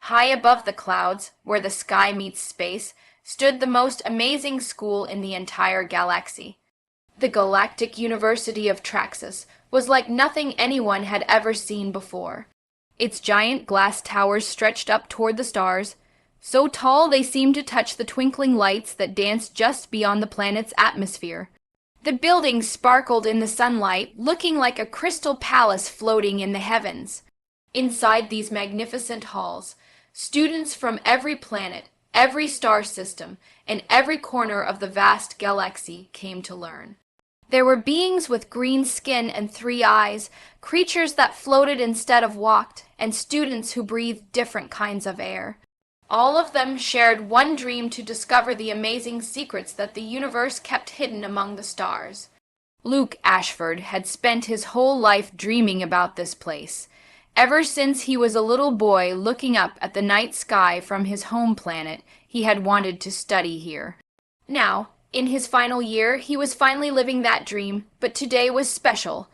High above the clouds, where the sky meets space, stood the most amazing school in the entire galaxy. The Galactic University of Traxxas was like nothing anyone had ever seen before. Its giant glass towers stretched up toward the stars, so tall they seemed to touch the twinkling lights that danced just beyond the planet's atmosphere. The buildings sparkled in the sunlight, looking like a crystal palace floating in the heavens. Inside these magnificent halls, students from every planet, every star system, and every corner of the vast galaxy came to learn. There were beings with green skin and 3 eyes, creatures that floated instead of walked, and students who breathed different kinds of air. All of them shared one dream to discover the amazing secrets that the universe kept hidden among the stars. Luke Ashford had spent his whole life dreaming about this place. Ever since he was a little boy looking up at the night sky from his home planet, he had wanted to study here. Now, in his final year, he was finally living that dream, but today was special.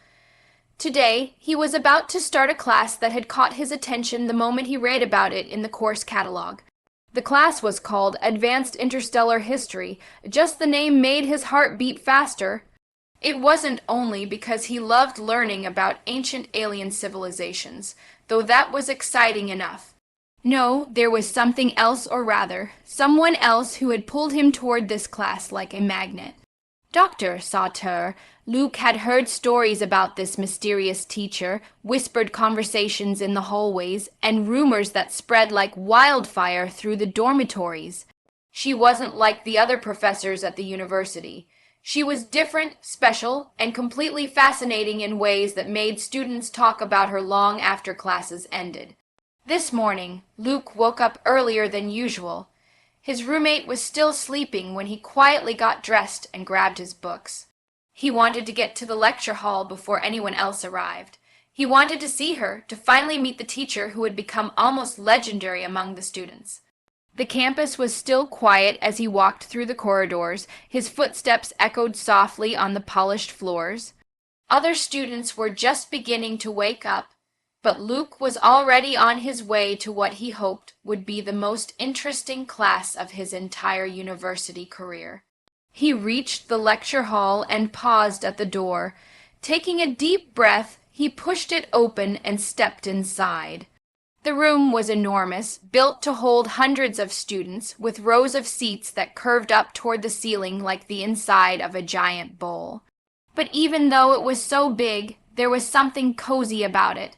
Today, he was about to start a class that had caught his attention the moment he read about it in the course catalog. The class was called Advanced Interstellar History. Just the name made his heart beat faster. It wasn't only because he loved learning about ancient alien civilizations, though that was exciting enough. No, there was something else, or rather, someone else who had pulled him toward this class like a magnet. Doctor, Sauter, Luke had heard stories about this mysterious teacher, whispered conversations in the hallways, and rumors that spread like wildfire through the dormitories. She wasn't like the other professors at the university. She was different, special, and completely fascinating in ways that made students talk about her long after classes ended. This morning, Luke woke up earlier than usual. His roommate was still sleeping when he quietly got dressed and grabbed his books. He wanted to get to the lecture hall before anyone else arrived. He wanted to see her, to finally meet the teacher who had become almost legendary among the students. The campus was still quiet as he walked through the corridors. His footsteps echoed softly on the polished floors. Other students were just beginning to wake up, but Luke was already on his way to what he hoped would be the most interesting class of his entire university career. He reached the lecture hall and paused at the door. Taking a deep breath, he pushed it open and stepped inside. The room was enormous, built to hold hundreds of students, with rows of seats that curved up toward the ceiling like the inside of a giant bowl. But even though it was so big, there was something cozy about it.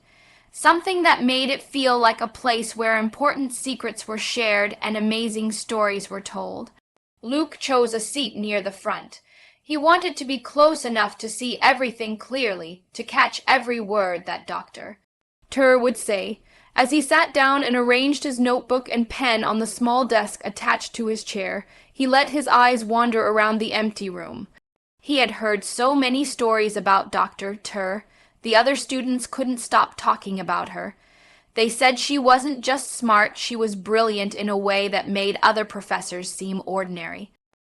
Something that made it feel like a place where important secrets were shared and amazing stories were told. Luke chose a seat near the front. He wanted to be close enough to see everything clearly, to catch every word that Dr. Tur would say. As he sat down and arranged his notebook and pen on the small desk attached to his chair, he let his eyes wander around the empty room. He had heard so many stories about Dr. Tur. The other students couldn't stop talking about her. They said she wasn't just smart, she was brilliant in a way that made other professors seem ordinary.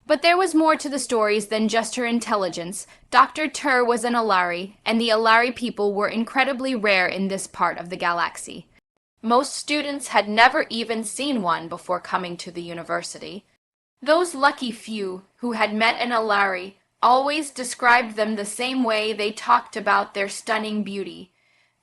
But there was more to the stories than just her intelligence. Dr. Tur was an Alari, and the Alari people were incredibly rare in this part of the galaxy. Most students had never even seen one before coming to the university. Those lucky few who had met an Alari always described them the same way they talked about their stunning beauty,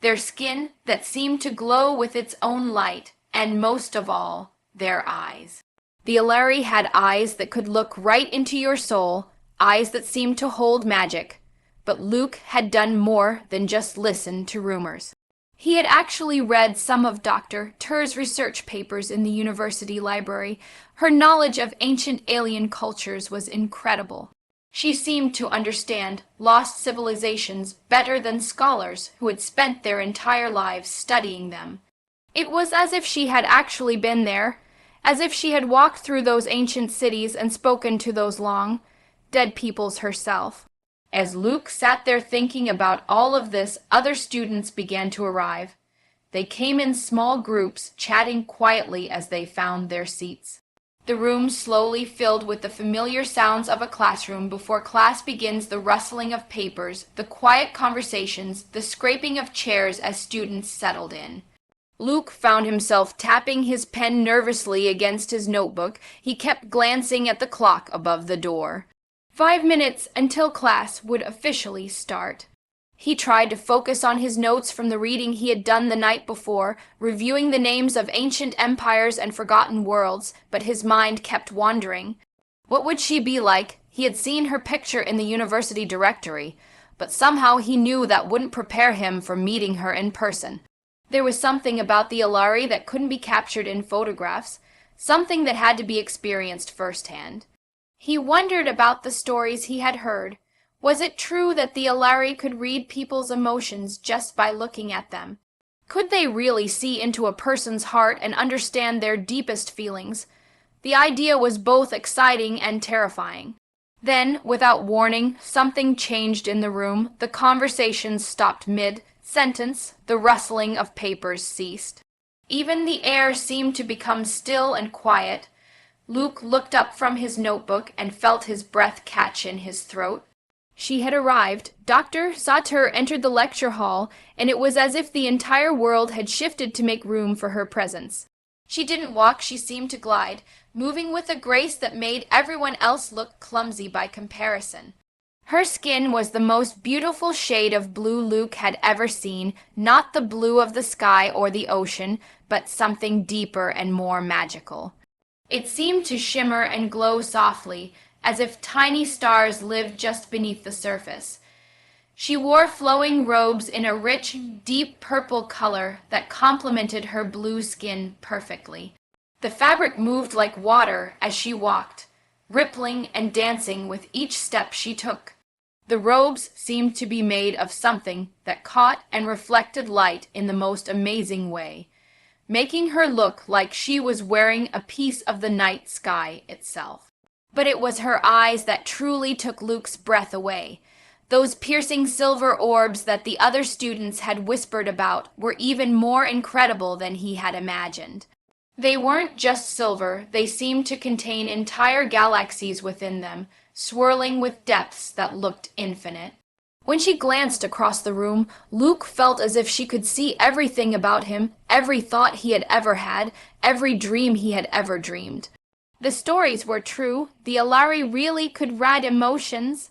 their skin that seemed to glow with its own light, and most of all, their eyes. The Alari had eyes that could look right into your soul, eyes that seemed to hold magic. But Luke had done more than just listen to rumors. He had actually read some of Dr. Tur's research papers in the university library. Her knowledge of ancient alien cultures was incredible. She seemed to understand lost civilizations better than scholars who had spent their entire lives studying them. It was as if she had actually been there, as if she had walked through those ancient cities and spoken to those long, dead peoples herself. As Luke sat there thinking about all of this, other students began to arrive. They came in small groups, chatting quietly as they found their seats. The room slowly filled with the familiar sounds of a classroom before class begins, the rustling of papers, the quiet conversations, the scraping of chairs as students settled in. Luke found himself tapping his pen nervously against his notebook. He kept glancing at the clock above the door. 5 minutes until class would officially start. He tried to focus on his notes from the reading he had done the night before, reviewing the names of ancient empires and forgotten worlds, but his mind kept wandering. What would she be like? He had seen her picture in the university directory, but somehow he knew that wouldn't prepare him for meeting her in person. There was something about the Alari that couldn't be captured in photographs, something that had to be experienced firsthand. He wondered about the stories he had heard. Was it true that the Alari could read people's emotions just by looking at them? Could they really see into a person's heart and understand their deepest feelings? The idea was both exciting and terrifying. Then, without warning, something changed in the room. The conversation stopped mid-sentence. The rustling of papers ceased. Even the air seemed to become still and quiet. Luke looked up from his notebook and felt his breath catch in his throat. She had arrived. Dr. Satur entered the lecture hall, and it was as if the entire world had shifted to make room for her presence. She didn't walk, she seemed to glide, moving with a grace that made everyone else look clumsy by comparison. Her skin was the most beautiful shade of blue Luke had ever seen, not the blue of the sky or the ocean, but something deeper and more magical. It seemed to shimmer and glow softly, as if tiny stars lived just beneath the surface. She wore flowing robes in a rich, deep purple color that complemented her blue skin perfectly. The fabric moved like water as she walked, rippling and dancing with each step she took. The robes seemed to be made of something that caught and reflected light in the most amazing way, making her look like she was wearing a piece of the night sky itself. But it was her eyes that truly took Luke's breath away. Those piercing silver orbs that the other students had whispered about were even more incredible than he had imagined. They weren't just silver, they seemed to contain entire galaxies within them, swirling with depths that looked infinite. When she glanced across the room, Luke felt as if she could see everything about him, every thought he had ever had, every dream he had ever dreamed. The stories were true. The Alari really could read emotions.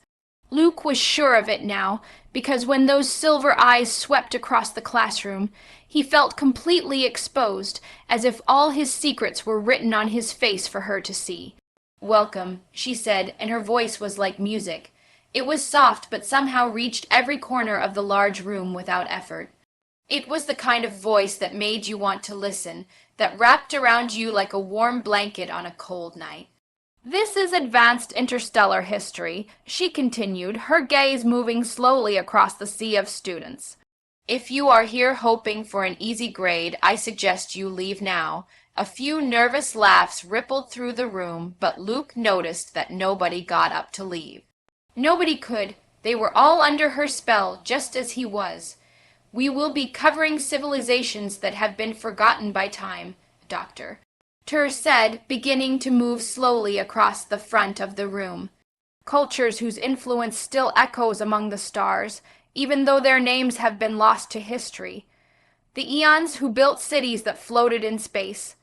Luke was sure of it now, because when those silver eyes swept across the classroom, he felt completely exposed, as if all his secrets were written on his face for her to see. "Welcome," she said, and her voice was like music. It was soft, but somehow reached every corner of the large room without effort. It was the kind of voice that made you want to listen, that wrapped around you like a warm blanket on a cold night. "This is advanced interstellar history," she continued, her gaze moving slowly across the sea of students. "If you are here hoping for an easy grade, I suggest you leave now." A few nervous laughs rippled through the room, but Luke noticed that nobody got up to leave. Nobody could. They were all under her spell, just as he was. "We will be covering civilizations that have been forgotten by time, Doctor," Ter said, beginning to move slowly across the front of the room. "Cultures whose influence still echoes among the stars, even though their names have been lost to history. The Eons who built cities that floated in space.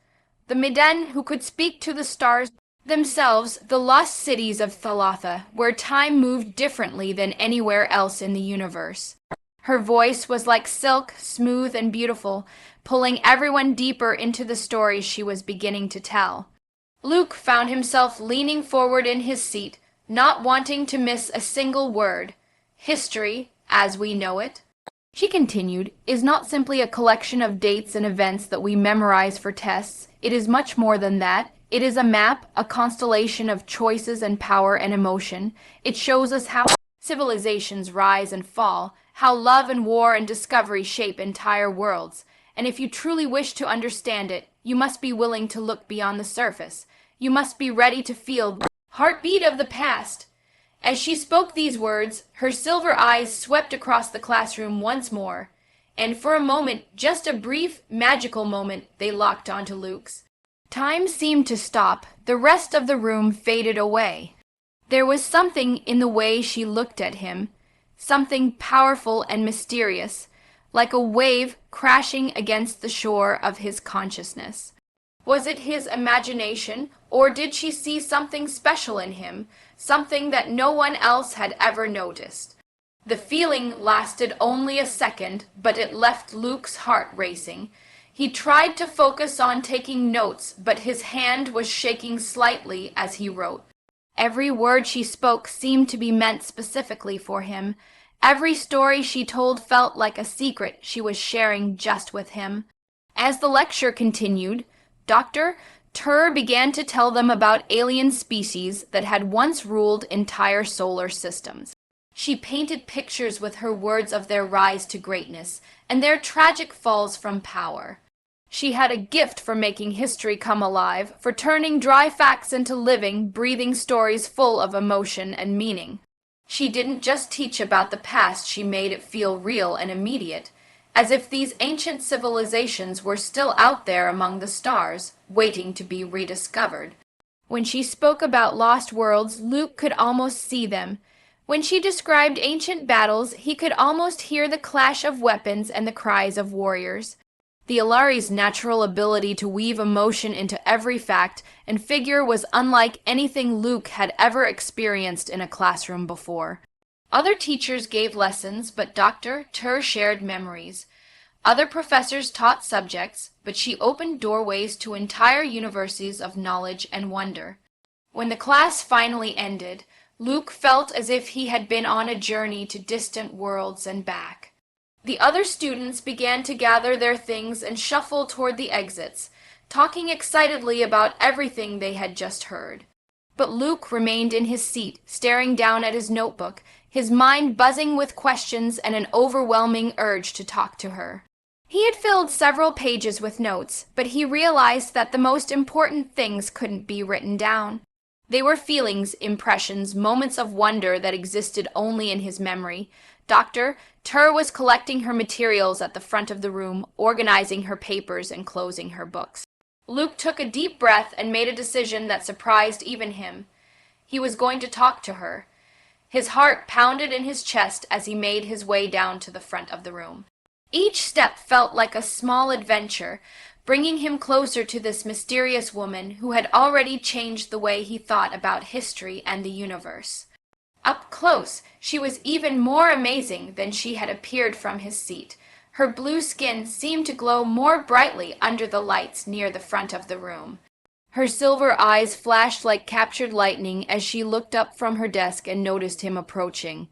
The Miden who could speak to the stars themselves, the lost cities of Thalatha, where time moved differently than anywhere else in the universe." Her voice was like silk, smooth and beautiful, pulling everyone deeper into the stories she was beginning to tell. Luke found himself leaning forward in his seat, not wanting to miss a single word. "History, as we know it," she continued, "is not simply a collection of dates and events that we memorize for tests. It is much more than that. It is a map, a constellation of choices and power and emotion. It shows us how civilizations rise and fall, how love and war and discovery shape entire worlds. And if you truly wish to understand it, you must be willing to look beyond the surface. You must be ready to feel the heartbeat of the past." As she spoke these words, her silver eyes swept across the classroom once more, and for a moment, just a brief, magical moment, they locked onto Luke's. Time seemed to stop. The rest of the room faded away. There was something in the way she looked at him, something powerful and mysterious, like a wave crashing against the shore of his consciousness. Was it his imagination, or did she see something special in him, something that no one else had ever noticed? The feeling lasted only a second, but it left Luke's heart racing. He tried to focus on taking notes, but his hand was shaking slightly as he wrote. Every word she spoke seemed to be meant specifically for him. Every story she told felt like a secret she was sharing just with him. As the lecture continued, Dr. Tur began to tell them about alien species that had once ruled entire solar systems. She painted pictures with her words of their rise to greatness and their tragic falls from power. She had a gift for making history come alive, for turning dry facts into living, breathing stories full of emotion and meaning. She didn't just teach about the past, she made it feel real and immediate, as if these ancient civilizations were still out there among the stars, waiting to be rediscovered. When she spoke about lost worlds, Luke could almost see them. When she described ancient battles, he could almost hear the clash of weapons and the cries of warriors. The Alari's natural ability to weave emotion into every fact and figure was unlike anything Luke had ever experienced in a classroom before. Other teachers gave lessons, but Dr. Tur shared memories. Other professors taught subjects, but she opened doorways to entire universes of knowledge and wonder. When the class finally ended, Luke felt as if he had been on a journey to distant worlds and back. The other students began to gather their things and shuffle toward the exits, talking excitedly about everything they had just heard. But Luke remained in his seat, staring down at his notebook, his mind buzzing with questions and an overwhelming urge to talk to her. He had filled several pages with notes, but he realized that the most important things couldn't be written down. They were feelings, impressions, moments of wonder that existed only in his memory. Dr. Tur was collecting her materials at the front of the room, organizing her papers and closing her books. Luke took a deep breath and made a decision that surprised even him. He was going to talk to her. His heart pounded in his chest as he made his way down to the front of the room. Each step felt like a small adventure, bringing him closer to this mysterious woman who had already changed the way he thought about history and the universe. Up close, she was even more amazing than she had appeared from his seat. Her blue skin seemed to glow more brightly under the lights near the front of the room. Her silver eyes flashed like captured lightning as she looked up from her desk and noticed him approaching.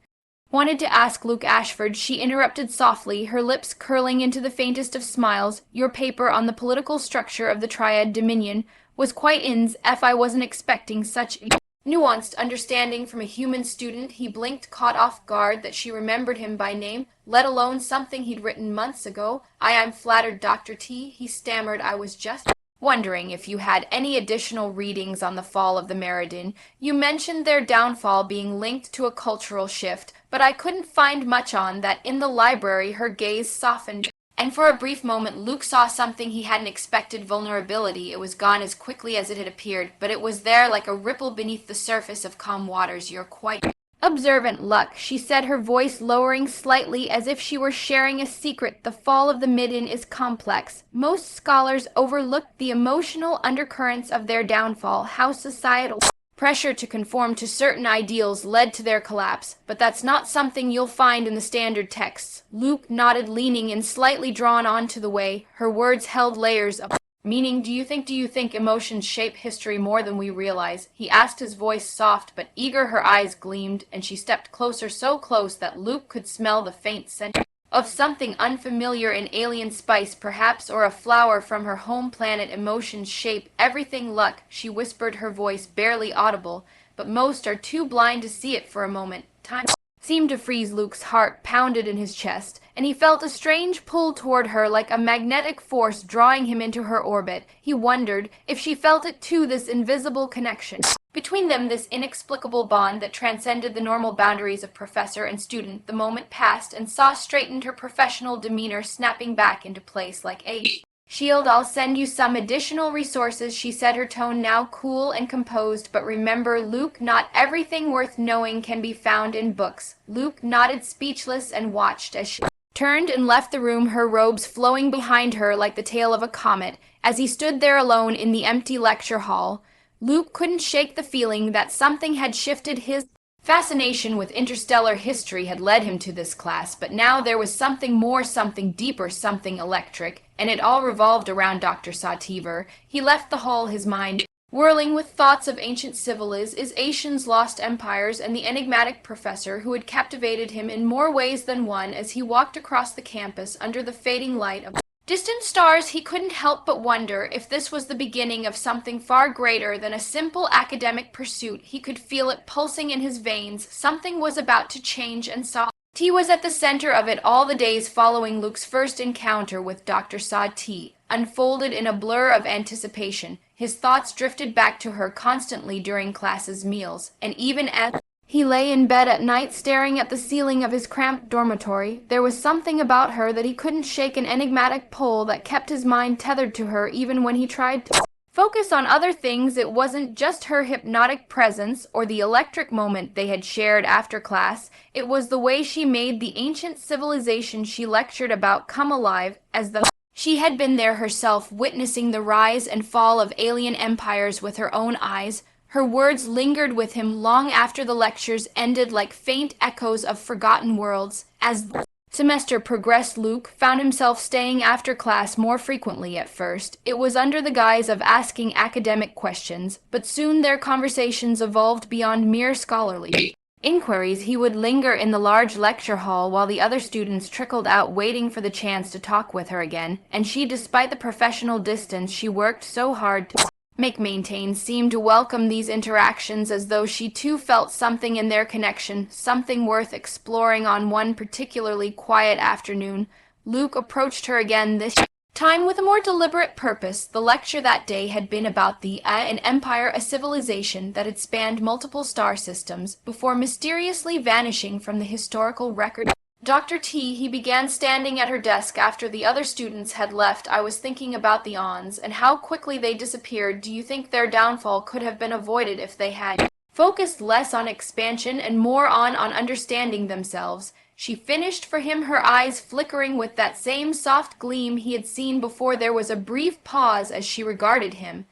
Wanted to ask Luke Ashford, she interrupted softly, her lips curling into the faintest of smiles. Your paper on the political structure of the Triad Dominion was quite ins if I wasn't expecting such nuanced understanding from a human student. He blinked, caught off guard that she remembered him by name, let alone something he'd written months ago. I'm flattered, Dr. T, he stammered. I was just wondering if you had any additional readings on the fall of the Meriden. You mentioned their downfall being linked to a cultural shift, but I couldn't find much on that in the library. Her gaze softened, and for a brief moment Luke saw something he hadn't expected. Vulnerability. It was gone as quickly as it had appeared, but it was there like a ripple beneath the surface of calm waters. You're quite observant, Luck, she said, her voice lowering slightly as if she were sharing a secret. The fall of the Midden is complex. Most scholars overlook the emotional undercurrents of their downfall, how societal pressure to conform to certain ideals led to their collapse, but that's not something you'll find in the standard texts. Luke nodded, leaning in, slightly drawn onto the way. Her words held layers of meaning. Do you think emotions shape history more than we realize? He asked, his voice soft but eager. Her eyes gleamed, and she stepped closer, so close that Luke could smell the faint scent of something unfamiliar, an alien spice perhaps, or a flower from her home planet. Emotions shape everything, Luck, she whispered, her voice barely audible, but most are too blind to see it. For a moment, time seemed to freeze. Luke's heart pounded in his chest, and he felt a strange pull toward her, like a magnetic force drawing him into her orbit. He wondered if she felt it too, this invisible connection between them, this inexplicable bond that transcended the normal boundaries of professor and student. The moment passed, and Saw straightened, her professional demeanor snapping back into place like a shield. I'll send you some additional resources, she said, her tone now cool and composed. But remember, Luke, not everything worth knowing can be found in books. Luke nodded, speechless, and watched as she turned and left the room, her robes flowing behind her like the tail of a comet. As he stood there alone in the empty lecture hall, Luke couldn't shake the feeling that something had shifted. His fascination with interstellar history had led him to this class, but now there was something more, something deeper, something electric, and it all revolved around Dr. Sativor. He left the hall, his mind whirling with thoughts of ancient civilizations, lost empires, and the enigmatic professor who had captivated him in more ways than one. As he walked across the campus under the fading light of distant stars, he couldn't help but wonder if this was the beginning of something far greater than a simple academic pursuit. He could feel it pulsing in his veins. Something was about to change, and Sati was at the center of it. All the days following Luke's first encounter with Dr. Sati unfolded in a blur of anticipation. His thoughts drifted back to her constantly during classes, meals, and even as he lay in bed at night staring at the ceiling of his cramped dormitory. There was something about her that he couldn't shake, an enigmatic pull that kept his mind tethered to her even when he tried to focus on other things. It wasn't just her hypnotic presence or the electric moment they had shared after class. It was the way she made the ancient civilization she lectured about come alive, as though she had been there herself, witnessing the rise and fall of alien empires with her own eyes. Her words lingered with him long after the lectures ended, like faint echoes of forgotten worlds. As the semester progressed, Luke found himself staying after class more frequently. At first, it was under the guise of asking academic questions, but soon their conversations evolved beyond mere scholarly inquiries. He would linger in the large lecture hall while the other students trickled out, waiting for the chance to talk with her again, and she, despite the professional distance she worked so hard to maintain, seemed to welcome these interactions as though she too felt something in their connection, something worth exploring. On one particularly quiet afternoon, Luke approached her again, this time with a more deliberate purpose. The lecture that day had been about an empire, a civilization that had spanned multiple star systems before mysteriously vanishing from the historical record. Dr. T, he began, standing at her desk after the other students had left. I was thinking about the Ons and how quickly they disappeared. Do you think their downfall could have been avoided if they had focused less on expansion and more on understanding themselves? She finished for him, her eyes flickering with that same soft gleam he had seen before. There was a brief pause as she regarded him.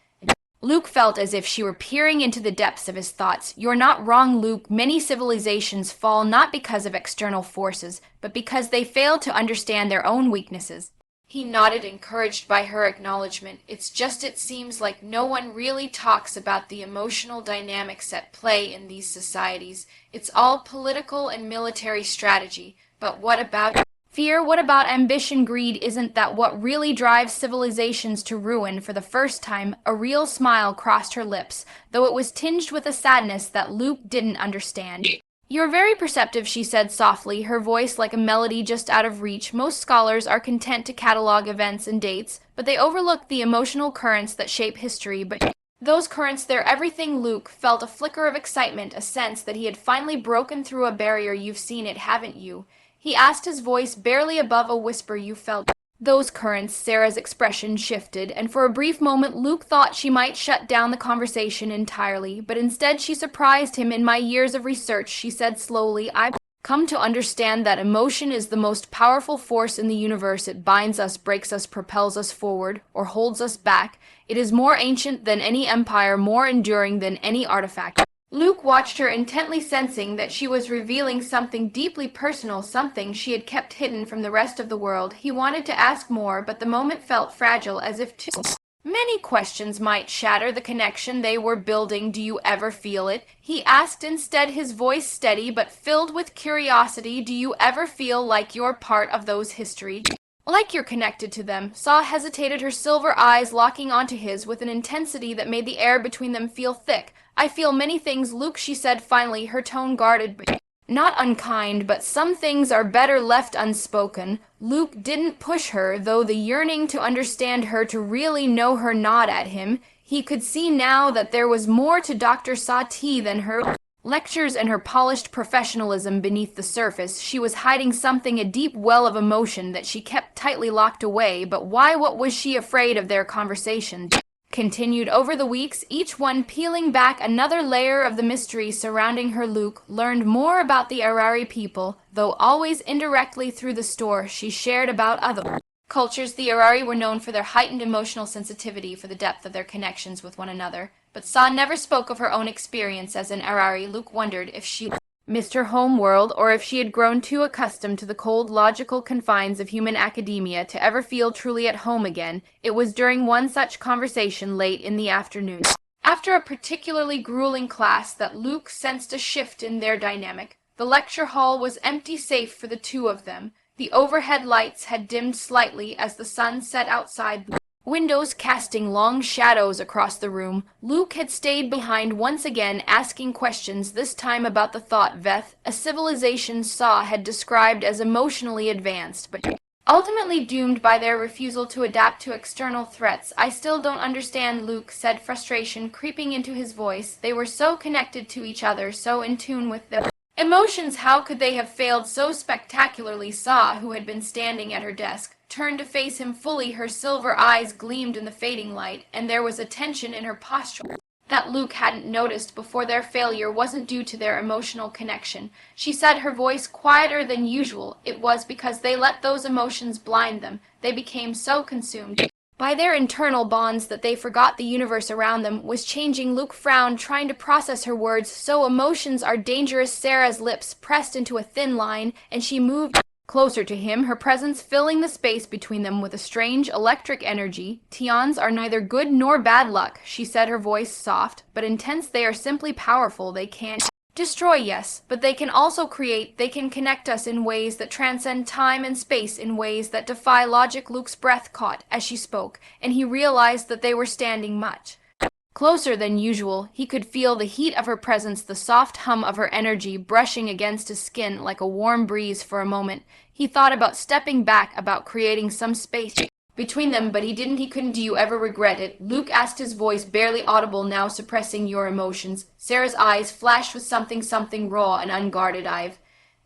Luke felt as if she were peering into the depths of his thoughts. You're not wrong, Luke. Many civilizations fall not because of external forces, but because they fail to understand their own weaknesses. He nodded, encouraged by her acknowledgement. It seems like no one really talks about the emotional dynamics at play in these societies. It's all political and military strategy. But what about fear? What about ambition, greed? Isn't that what really drives civilizations to ruin? For the first time, a real smile crossed her lips, though it was tinged with a sadness that Luke didn't understand. You're very perceptive, she said softly, her voice like a melody just out of reach. Most scholars are content to catalog events and dates, but they overlook the emotional currents that shape history. But those currents, they're everything. Luke felt a flicker of excitement, a sense that he had finally broken through a barrier. You've seen it, haven't you? He asked, his voice barely above a whisper. You felt those currents? Sarah's expression shifted, and for a brief moment Luke thought she might shut down the conversation entirely, but instead she surprised him. In my years of research, she said slowly, I've come to understand that emotion is the most powerful force in the universe. It binds us, breaks us, propels us forward, or holds us back. It is more ancient than any empire, more enduring than any artifact. Luke watched her intently, sensing that she was revealing something deeply personal, something she had kept hidden from the rest of the world. He wanted to ask more, but the moment felt fragile, as if too many questions might shatter the connection they were building. Do you ever feel it? He asked instead, his voice steady but filled with curiosity. Do you ever feel like you're part of those histories? Like you're connected to them? Saw hesitated, her silver eyes locking onto his with an intensity that made the air between them feel thick. I feel many things, Luke, she said finally, her tone guarded but not unkind, but some things are better left unspoken. Luke didn't push her, though the yearning to understand her, to really know her, gnawed at him. He could see now that there was more to Dr. Sati than her lectures and her polished professionalism. Beneath the surface, she was hiding something, a deep well of emotion that she kept tightly locked away. But why? What was she afraid of? Their conversation continued over the weeks, each one peeling back another layer of the mystery surrounding her. Luke learned more about the Arari people, though always indirectly through the story she shared about other cultures. The Arari were known for their heightened emotional sensitivity, for the depth of their connections with one another, but Sa never spoke of her own experience as an Arari. Luke wondered if she missed her home world, or if she had grown too accustomed to the cold, logical confines of human academia to ever feel truly at home again. It was during one such conversation late in the afternoon, after a particularly grueling class, that Luke sensed a shift in their dynamic. The lecture hall was empty save for the two of them. The overhead lights had dimmed slightly as the sun set outside the windows, casting long shadows across the room. Luke had stayed behind once again, asking questions, this time about the thought Veth, a civilization Sa had described as emotionally advanced, but ultimately doomed by their refusal to adapt to external threats. I still don't understand, Luke said, frustration creeping into his voice. They were so connected to each other, so in tune with their emotions. How could they have failed so spectacularly? Sa, who had been standing at her desk, turned to face him fully. Her silver eyes gleamed in the fading light, and there was a tension in her posture that Luke hadn't noticed before. Their failure wasn't due to their emotional connection, she said, her voice quieter than usual. It was because they let those emotions blind them. They became so consumed by their internal bonds that they forgot the universe around them was changing. Luke frowned, trying to process her words. So emotions are dangerous. Sarah's lips pressed into a thin line, and she moved closer to him, her presence filling the space between them with a strange electric energy. Tions are neither good nor bad luck, she said, her voice soft but intense. They are simply powerful. They can't destroy, yes, but they can also create. They can connect us in ways that transcend time and space, in ways that defy logic. Luke's breath caught as she spoke, and he realized that they were standing much closer than usual. He could feel the heat of her presence, the soft hum of her energy brushing against his skin like a warm breeze. For a moment, he thought about stepping back, about creating some space between them, but he didn't. He couldn't. Do you ever regret it? Luke asked, his voice barely audible now. Suppressing your emotions? Sarah's eyes flashed with something raw and unguarded. I've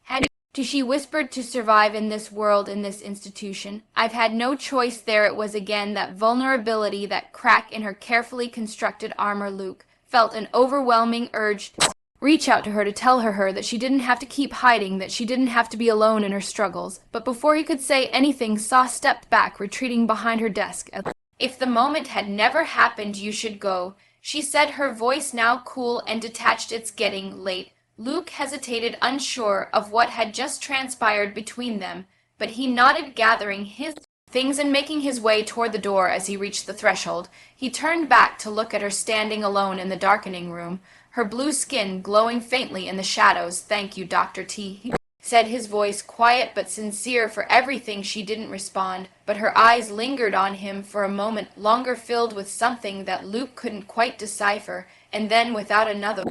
had to, she whispered, to survive in this world, in this institution. I've had no choice. There it was again, that vulnerability, that crack in her carefully constructed armor. Luke felt an overwhelming urge to reach out to her, to tell her that she didn't have to keep hiding, that she didn't have to be alone in her struggles. But before he could say anything, Sa stepped back, retreating behind her desk. If the moment had never happened, you should go, she said, her voice now cool and detached. It's getting late. Luke hesitated, unsure of what had just transpired between them, but he nodded, gathering his things and making his way toward the door. As he reached the threshold, he turned back to look at her standing alone in the darkening room, her blue skin glowing faintly in the shadows. Thank you, Dr. T, he said, his voice quiet but sincere. For everything, she didn't respond, but her eyes lingered on him for a moment longer, filled with something that Luke couldn't quite decipher, and then, without another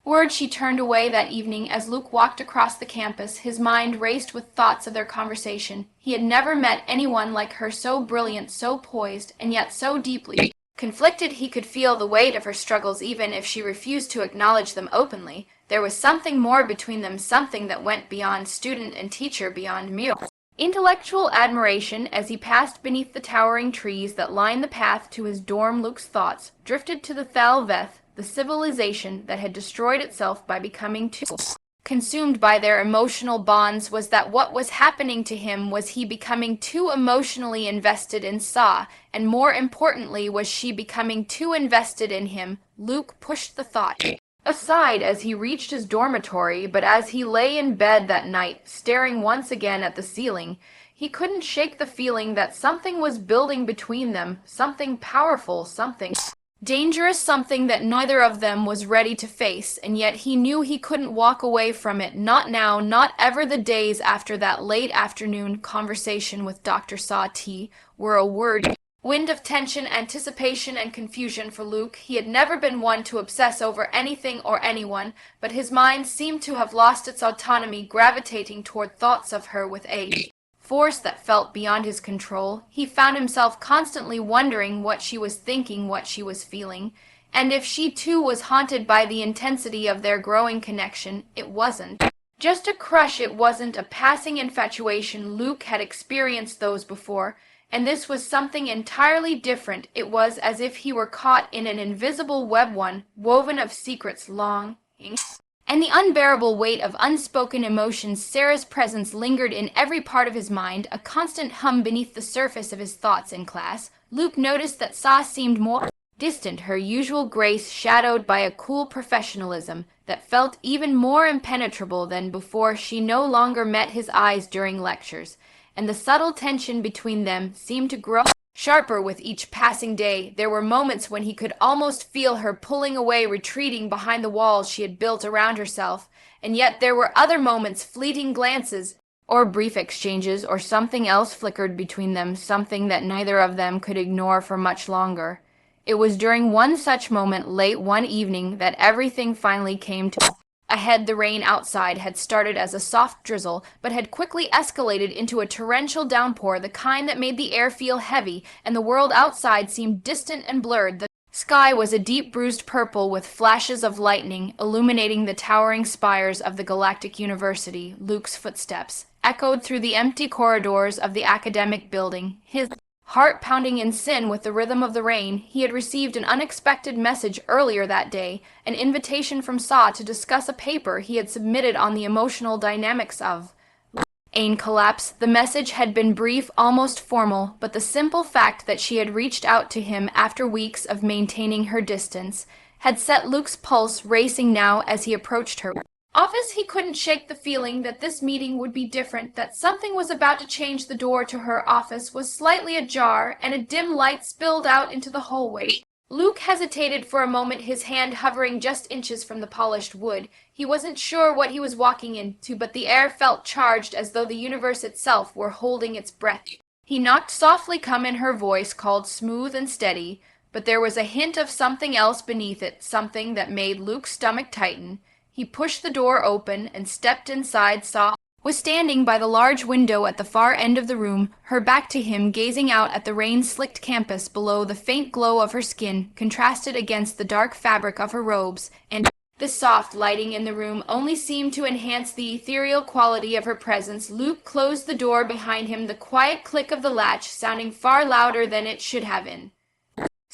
word, she turned away. That evening, as Luke walked across the campus, his mind raced with thoughts of their conversation. He had never met anyone like her, so brilliant, so poised, and yet so deeply conflicted. He could feel the weight of her struggles, even if she refused to acknowledge them openly. There was something more between them, something that went beyond student and teacher, beyond mere intellectual admiration. As he passed beneath the towering trees that lined the path to his dorm, Luke's thoughts drifted to the Thalveth, the civilization that had destroyed itself by becoming too consumed by their emotional bonds. Was that what was happening to him? Was he becoming too emotionally invested in Sa? And more importantly, was she becoming too invested in him? Luke pushed the thought aside as he reached his dormitory, but as he lay in bed that night, staring once again at the ceiling, he couldn't shake the feeling that something was building between them, something powerful, something dangerous, something that neither of them was ready to face, and yet he knew he couldn't walk away from it. Not now, not ever. The days after that late afternoon conversation with Dr. Sa T were a wind of tension, anticipation, and confusion for Luke. He had never been one to obsess over anything or anyone, but his mind seemed to have lost its autonomy, gravitating toward thoughts of her with a force that felt beyond his control. He found himself constantly wondering what she was thinking, what she was feeling, and if she too was haunted by the intensity of their growing connection. It wasn't just a crush, it wasn't a passing infatuation. Luke had experienced those before, and this was something entirely different. It was as if he were caught in an invisible web, one woven of secrets long, and the unbearable weight of unspoken emotions. Sarah's presence lingered in every part of his mind, a constant hum beneath the surface of his thoughts in class. Luke noticed that Sa seemed more distant, her usual grace shadowed by a cool professionalism that felt even more impenetrable than before. She no longer met his eyes during lectures, and the subtle tension between them seemed to grow sharper with each passing day. There were moments when he could almost feel her pulling away, retreating behind the walls she had built around herself, and yet there were other moments, fleeting glances, or brief exchanges, or something else flickered between them, something that neither of them could ignore for much longer. It was during one such moment, late one evening, that everything finally came to a head. The rain outside had started as a soft drizzle, but had quickly escalated into a torrential downpour, the kind that made the air feel heavy, and the world outside seemed distant and blurred. The sky was a deep bruised purple, with flashes of lightning illuminating the towering spires of the Galactic University. Luke's footsteps echoed through the empty corridors of the academic building, his heart pounding in sync with the rhythm of the rain. He had received an unexpected message earlier that day, an invitation from Sa to discuss a paper he had submitted on the emotional dynamics of Ain collapse. The message had been brief, almost formal, but the simple fact that she had reached out to him after weeks of maintaining her distance had set Luke's pulse racing now as he approached her office. He couldn't shake the feeling that this meeting would be different, that something was about to change. The door to her office was slightly ajar, and a dim light spilled out into the hallway. Luke hesitated for a moment, his hand hovering just inches from the polished wood. He wasn't sure what he was walking into, but the air felt charged, as though the universe itself were holding its breath. He knocked softly. Come in, her voice called, smooth and steady, but there was a hint of something else beneath it, something that made Luke's stomach tighten. He pushed the door open and stepped inside. Sa was standing by the large window at the far end of the room, her back to him, gazing out at the rain-slicked campus below. The faint glow of her skin contrasted against the dark fabric of her robes, and the soft lighting in the room only seemed to enhance the ethereal quality of her presence. Luke closed the door behind him, the quiet click of the latch sounding far louder than it should have in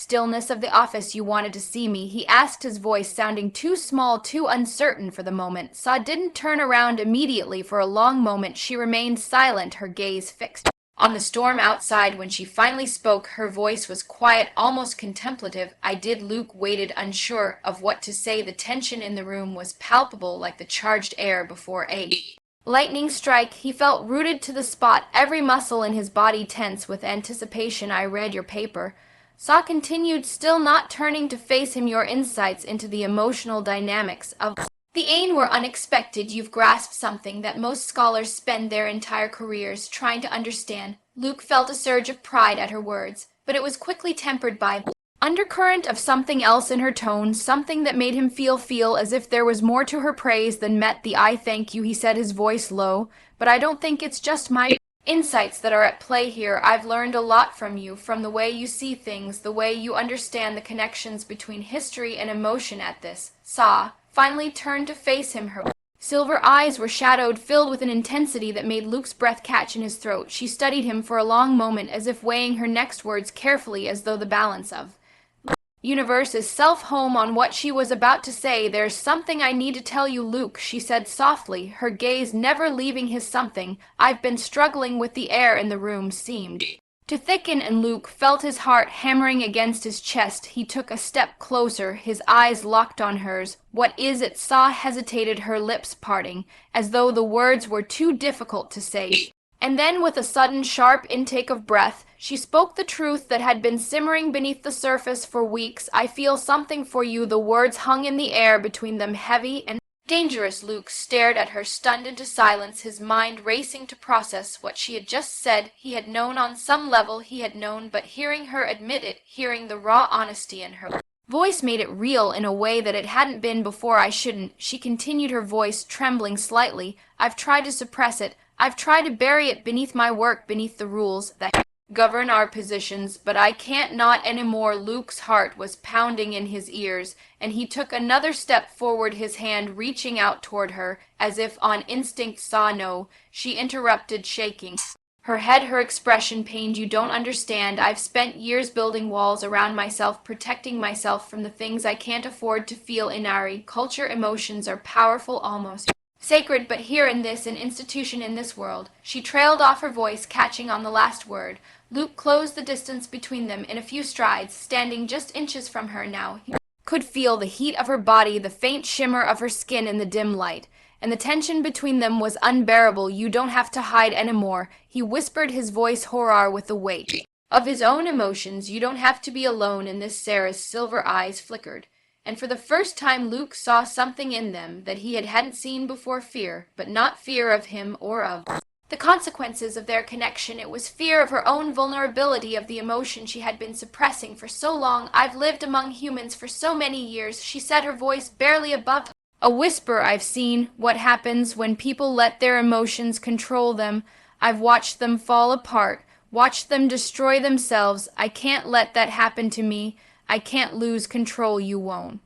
stillness of the office. You wanted to see me? He asked, his voice sounding too small, too uncertain for the moment. Sa didn't turn around immediately. For a long moment she remained silent, her gaze fixed on the storm outside. When she finally spoke, her voice was quiet, almost contemplative. I did. Luke waited, unsure of what to say. The tension in the room was palpable, like the charged air before a lightning strike. He felt rooted to the spot, every muscle in his body tense with anticipation. I read your paper, Sa continued, still not turning to face him. Your insights into the emotional dynamics of the Ain were unexpected. You've grasped something that most scholars spend their entire careers trying to understand. Luke felt a surge of pride at her words, but it was quickly tempered by the undercurrent of something else in her tone, something that made him feel as if there was more to her praise than met the eye. Thank you, he said, his voice low, but I don't think it's just my insights that are at play here. I've learned a lot from you, from the way you see things, the way you understand the connections between history and emotion. At this, Sa finally turned to face him. Her silver eyes were shadowed, filled with an intensity that made Luke's breath catch in his throat. She studied him for a long moment, as if weighing her next words carefully, as though the balance of universe itself home on what she was about to say. There's something I need to tell you, Luke, she said softly, her gaze never leaving his. Something I've been struggling with. The air in the room seemed to thicken, and Luke felt his heart hammering against his chest. He took a step closer, his eyes locked on hers. What is it? Sa hesitated, her lips parting, as though the words were too difficult to say. And then, with a sudden, sharp intake of breath, she spoke the truth that had been simmering beneath the surface for weeks. I feel something for you. The words hung in the air between them, heavy and dangerous. Luke stared at her, stunned into silence, his mind racing to process what she had just said. He had known on some level, he had known, but hearing her admit it, hearing the raw honesty in her voice made it real in a way that it hadn't been before. I shouldn't, she continued, her voice trembling slightly. I've tried to suppress it. I've tried to bury it beneath my work, beneath the rules that govern our positions, but I can't not anymore. Luke's heart was pounding in his ears, and he took another step forward, his hand reaching out toward her, as if on instinct. Saw no. She interrupted, shaking. Her head, her expression pained. You don't understand. I've spent years building walls around myself, protecting myself from the things I can't afford to feel. Inari, culture, emotions are powerful, almost sacred, but here in this, an institution in this world. She trailed off, her voice catching on the last word. Luke closed the distance between them in a few strides, standing just inches from her now. He could feel the heat of her body, the faint shimmer of her skin in the dim light, and the tension between them was unbearable. You don't have to hide anymore, he whispered, his voice horror with the weight of his own emotions. You don't have to be alone in this. Sarah's silver eyes flickered, and for the first time Luke saw something in them that he hadn't seen before. Fear, but not fear of him or of the consequences of their connection. It was fear of her own vulnerability, of the emotion she had been suppressing for so long. I've lived among humans for so many years, she said, her voice barely above a whisper. I've seen what happens when people let their emotions control them. I've watched them fall apart, watched them destroy themselves. I can't let that happen to me. I can't lose control. You won't.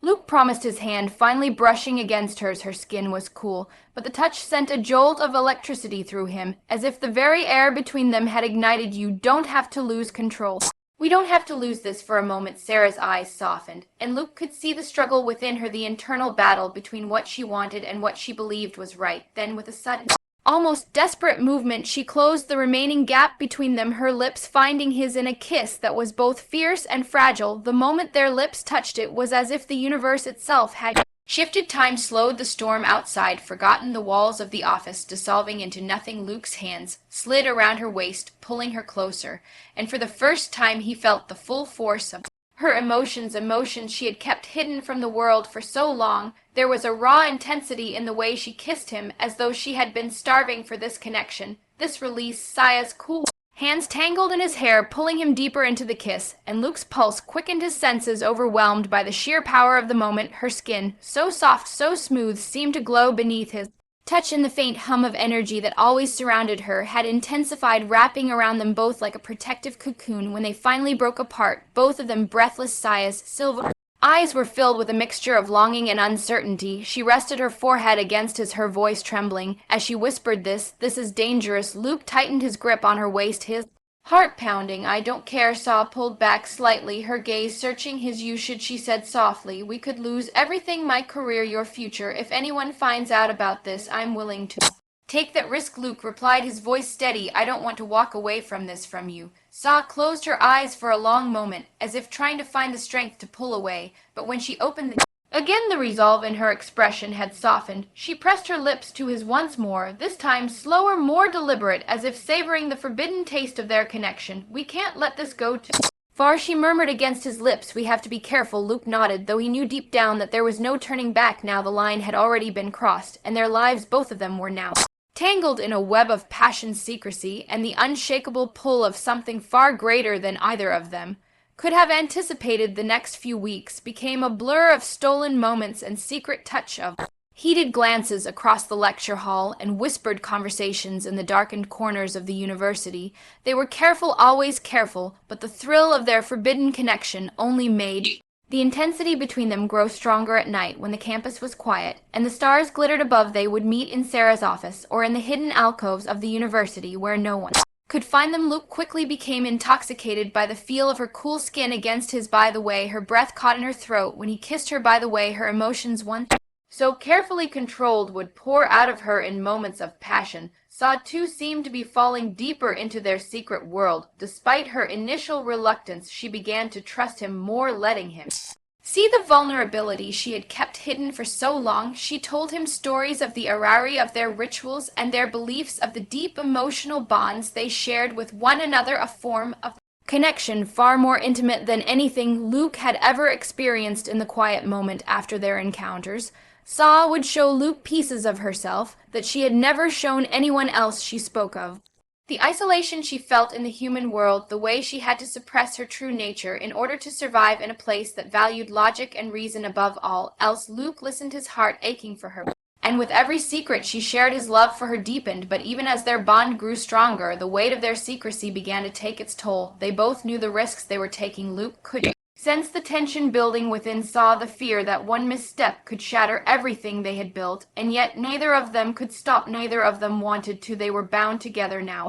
Luke promised, his hand finally brushing against hers. Her skin was cool, but the touch sent a jolt of electricity through him, as if the very air between them had ignited. You don't have to lose control. We don't have to lose this. For a moment Sarah's eyes softened, and Luke could see the struggle within her, the internal battle between what she wanted and what she believed was right. Then, with a sudden, almost desperate movement, she closed the remaining gap between them, her lips finding his in a kiss that was both fierce and fragile. The moment their lips touched, it was as if the universe itself had shifted. Time slowed, the storm outside forgotten, the walls of the office dissolving into nothing. Luke's hands slid around her waist, pulling her closer, and for the first time he felt the full force of her emotions she had kept hidden from the world for so long. There was a raw intensity in the way she kissed him, as though she had been starving for this connection, this release. Saya's cool hands tangled in his hair, pulling him deeper into the kiss, and Luke's pulse quickened, his senses overwhelmed by the sheer power of the moment. Her skin, so soft, so smooth, seemed to glow beneath his touch, and the faint hum of energy that always surrounded her had intensified, wrapping around them both like a protective cocoon. When they finally broke apart, both of them breathless, Saya's silver eyes were filled with a mixture of longing and uncertainty. She rested her forehead against his, her voice trembling as she whispered, this is dangerous. Luke tightened his grip on her waist, his heart pounding. I don't care. Saw pulled back slightly, her gaze searching his. You should, she said softly. We could lose everything, my career, your future. If anyone finds out about this, I'm willing to take that risk. Luke replied, his voice steady. I don't want to walk away from this from you. Saw closed her eyes for a long moment, as if trying to find the strength to pull away, but when she opened them again, the resolve in her expression had softened. She pressed her lips to his once more, this time slower, more deliberate, as if savoring the forbidden taste of their connection. We can't let this go too far, she murmured against his lips. We have to be careful. Luke nodded, though he knew deep down that there was no turning back now. The line had already been crossed, and their lives, both of them, were now tangled in a web of passion, secrecy, and the unshakable pull of something far greater than either of them could have anticipated. The next few weeks became a blur of stolen moments and secret touch of heated glances across the lecture hall and whispered conversations in the darkened corners of the university. They were careful, always careful, but the thrill of their forbidden connection only made the intensity between them grow stronger. At night, when the campus was quiet and the stars glittered above, they would meet in Sarah's office or in the hidden alcoves of the university where no one could find them. Luke quickly became intoxicated by the feel of her cool skin against his. By the way her breath caught in her throat when he kissed her, by the way her emotions, once so carefully controlled, would pour out of her in moments of passion. Saw too seemed to be falling deeper into their secret world. Despite her initial reluctance, she began to trust him more, letting him see the vulnerability she had kept hidden for so long. She told him stories of the Arari, of their rituals and their beliefs, of the deep emotional bonds they shared with one another, a form of connection far more intimate than anything Luke had ever experienced. In the quiet moment after their encounters, Saw would show Luke pieces of herself that she had never shown anyone else. She spoke of the isolation she felt in the human world, the way she had to suppress her true nature in order to survive in a place that valued logic and reason above all else. Luke listened, his heart aching for her, and with every secret she shared, his love for her deepened. But even as their bond grew stronger, the weight of their secrecy began to take its toll. They both knew the risks they were taking. Luke could sense the tension building within, saw the fear that one misstep could shatter everything they had built, and yet neither of them could stop, neither of them wanted to. They were bound together now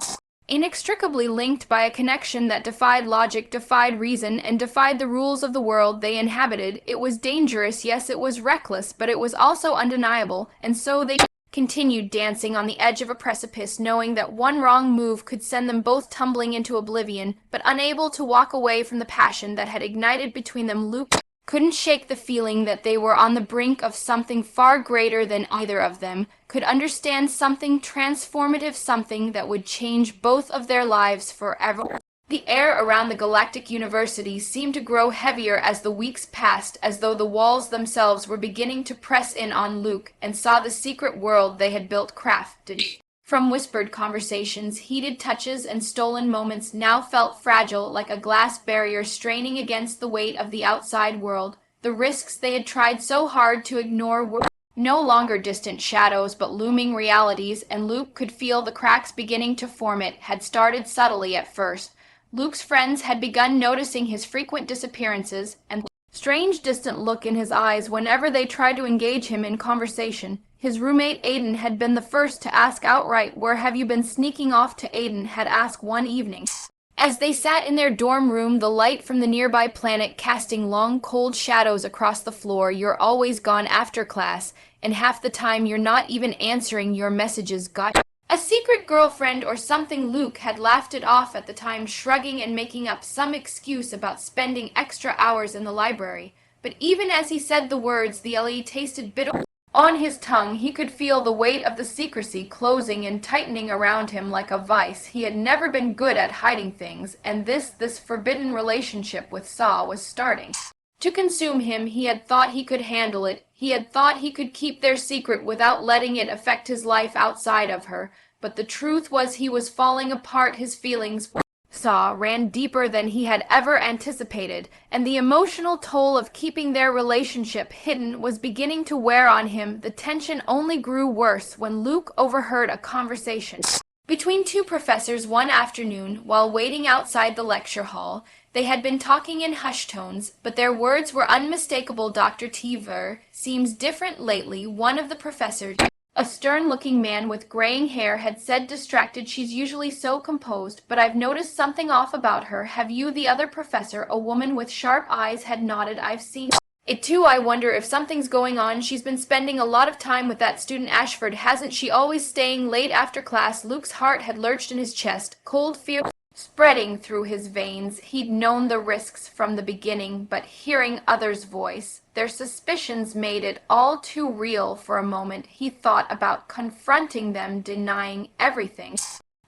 inextricably linked by a connection that defied logic, defied reason, and defied the rules of the world they inhabited. It was dangerous, yes, it was reckless, but it was also undeniable, and so they continued dancing on the edge of a precipice, knowing that one wrong move could send them both tumbling into oblivion, but unable to walk away from the passion that had ignited between them. Luke couldn't shake the feeling that they were on the brink of something far greater than either of them, could understand something transformative, something that would change both of their lives forever. The air around the Galactic University seemed to grow heavier as the weeks passed, as though the walls themselves were beginning to press in on Luke, and saw the secret world they had built crafted. From whispered conversations, heated touches, and stolen moments now felt fragile, like a glass barrier straining against the weight of the outside world. The risks they had tried so hard to ignore were no longer distant shadows, but looming realities, and Luke could feel the cracks beginning to form. It had started subtly at first. Luke's friends had begun noticing his frequent disappearances, and the strange distant look in his eyes whenever they tried to engage him in conversation. His roommate Aiden had been the first to ask outright, "Where have you been sneaking off to?" Aiden had asked one evening, as they sat in their dorm room, the light from the nearby planet casting long cold shadows across the floor. "You're always gone after class, and half the time you're not even answering your messages. Got a secret girlfriend or something?" Luke had laughed it off at the time, shrugging and making up some excuse about spending extra hours in the library. But even as he said the words, the LE tasted bitter on his tongue. He could feel the weight of the secrecy closing and tightening around him like a vice. He had never been good at hiding things, and this forbidden relationship with Saw was starting to consume him. He had thought he could handle it. He had thought he could keep their secret without letting it affect his life outside of her. But the truth was he was falling apart. His feelings for Saw ran deeper than he had ever anticipated, and the emotional toll of keeping their relationship hidden was beginning to wear on him. The tension only grew worse when Luke overheard a conversation between two professors one afternoon while waiting outside the lecture hall. They had been talking in hushed tones, but their words were unmistakable. "Dr. Teaver seems different lately," one of the professors, a stern-looking man with graying hair, had said, distracted. "She's usually so composed, but I've noticed something off about her. Have you?" The other professor, a woman with sharp eyes, had nodded. "I've seen it too. I wonder if something's going on. She's been spending a lot of time with that student Ashford, hasn't she? Always staying late after class." Luke's heart had lurched in his chest, cold fear spreading through his veins. He'd known the risks from the beginning, but hearing others' voice, their suspicions made it all too real. For a moment he thought about confronting them, denying everything,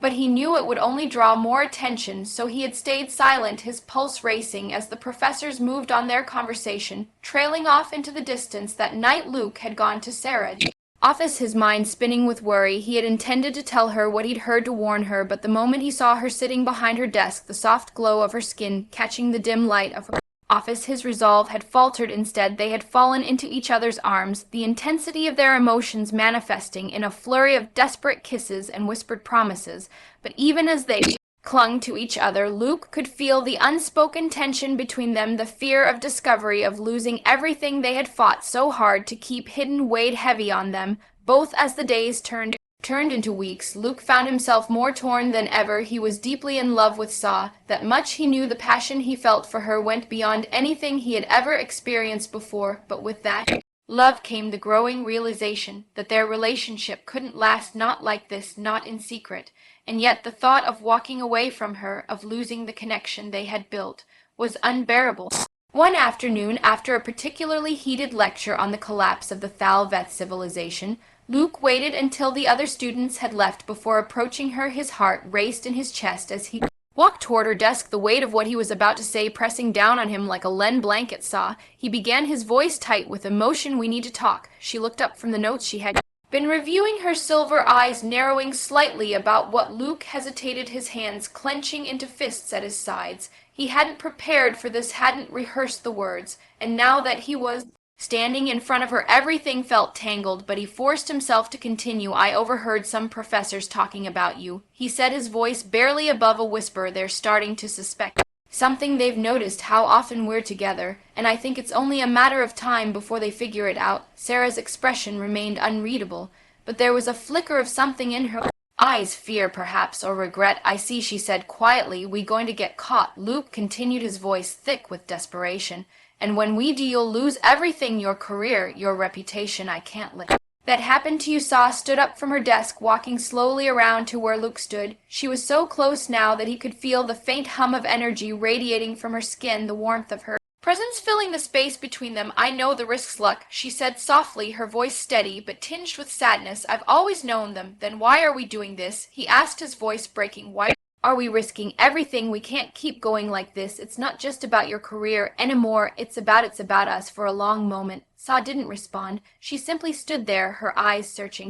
but he knew it would only draw more attention, so he had stayed silent, his pulse racing as the professors moved on their conversation, trailing off into the distance. That night Luke had gone to Sarah's office, his mind spinning with worry. He had intended to tell her what he'd heard, to warn her, but the moment he saw her sitting behind her desk, the soft glow of her skin catching the dim light of her office, his resolve had faltered. Instead, they had fallen into each other's arms, the intensity of their emotions manifesting in a flurry of desperate kisses and whispered promises. But even as they clung to each other, Luke could feel the unspoken tension between them. The fear of discovery, of losing everything they had fought so hard to keep hidden, weighed heavy on them. Both as the days turned into weeks, Luke found himself more torn than ever. He was deeply in love with Saw. That much he knew. The passion he felt for her went beyond anything he had ever experienced before, but with that love came the growing realization that their relationship couldn't last, not like this, not in secret. And yet the thought of walking away from her, of losing the connection they had built, was unbearable. One afternoon, after a particularly heated lecture on the collapse of the Thalveth civilization, Luke waited until the other students had left before approaching her. His heart raced in his chest as he walked toward her desk, the weight of what he was about to say pressing down on him like a leaden blanket. "Saw," he began, his voice tight with emotion, "we need to talk." She looked up from the notes she had been reviewing, her silver eyes narrowing slightly about what Luke hesitated, his hands clenching into fists at his sides. He hadn't prepared for this, hadn't rehearsed the words, and now that he was standing in front of her, everything felt tangled, but he forced himself to continue. "I overheard some professors talking about you," he said, his voice barely above a whisper. "They're starting to suspect something. They've noticed how often we're together, and I think it's only a matter of time before they figure it out." Sarah's expression remained unreadable, but there was a flicker of something in her Eyes, fear, perhaps, or regret. I see, she said quietly. We going to get caught. Luke continued, his voice thick with desperation. And when we do, you'll lose everything, your career, your reputation. I can't let that happen to you. Saw stood up from her desk, walking slowly around to where Luke stood. She was so close now that he could feel the faint hum of energy radiating from her skin, the warmth of her presence filling the space between them. I know the risks, Luck, she said softly, her voice steady but tinged with sadness. I've always known them. Then why are we doing this? He asked, his voice breaking. Why are we risking everything? We can't keep going like this. It's not just about your career anymore. It's about us. For a long moment, Saw didn't respond. She simply stood there, her eyes searching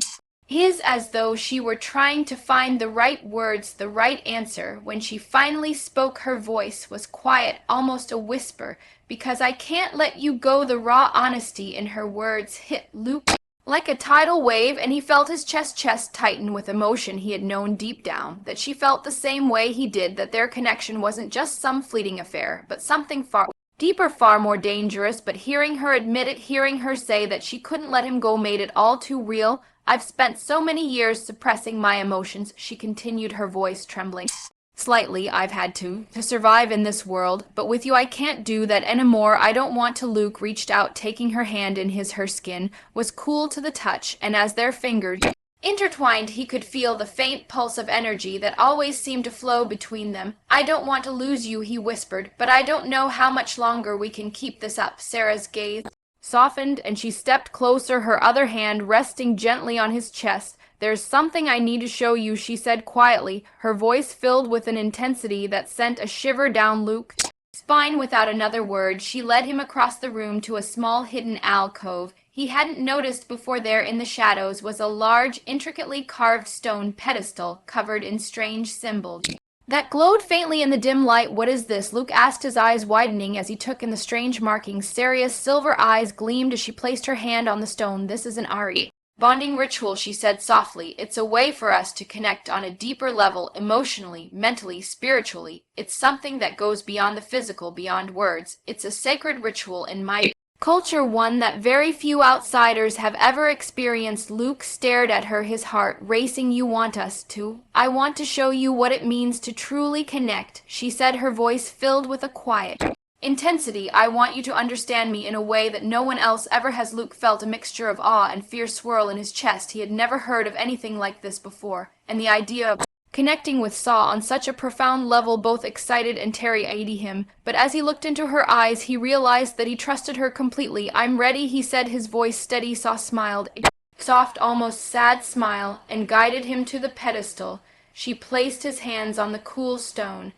his as though she were trying to find the right words, the right answer. When she finally spoke, her voice was quiet, almost a whisper. Because I can't let you go. The raw honesty in her words hit Luke like a tidal wave, and he felt his chest tighten with emotion. He had known deep down that she felt the same way he did, that their connection wasn't just some fleeting affair, but something far deeper, far more dangerous. But hearing her admit it, hearing her say that she couldn't let him go, made it all too real. I've spent so many years suppressing my emotions, she continued, her voice trembling slightly. I've had to survive in this world, but with you I can't do that anymore. I don't want to. Luke reached out, taking her hand in his. Her skin was cool to the touch, and as their fingers intertwined, he could feel the faint pulse of energy that always seemed to flow between them. I don't want to lose you, he whispered, but I don't know how much longer we can keep this up. Sarah's gaze softened, and she stepped closer, her other hand resting gently on his chest. There's something I need to show you, she said quietly, her voice filled with an intensity that sent a shiver down Luke's spine. Without another word, she led him across the room to a small hidden alcove he hadn't noticed before. There in the shadows was a large, intricately carved stone pedestal covered in strange symbols that glowed faintly in the dim light. What is this? Luke asked, his eyes widening as he took in the strange markings. Sarah's silver eyes gleamed as she placed her hand on the stone. This is an Ari bonding ritual, she said softly. It's a way for us to connect on a deeper level, emotionally, mentally, spiritually. It's something that goes beyond the physical, beyond words. It's a sacred ritual in my culture, one that very few outsiders have ever experienced. Luke stared at her, his heart racing. You want us to? I want to show you what it means to truly connect, she said, her voice filled with a quiet intensity. I want you to understand me in a way that no one else ever has. Luke felt a mixture of awe and fear swirl in his chest. He had never heard of anything like this before, and the idea of connecting with Saw on such a profound level both excited and terrified him. But as he looked into her eyes, he realized that he trusted her completely. I'm ready, he said, his voice steady. Saw smiled, a soft, almost sad smile, and guided him to the pedestal. She placed his hands on the cool stone,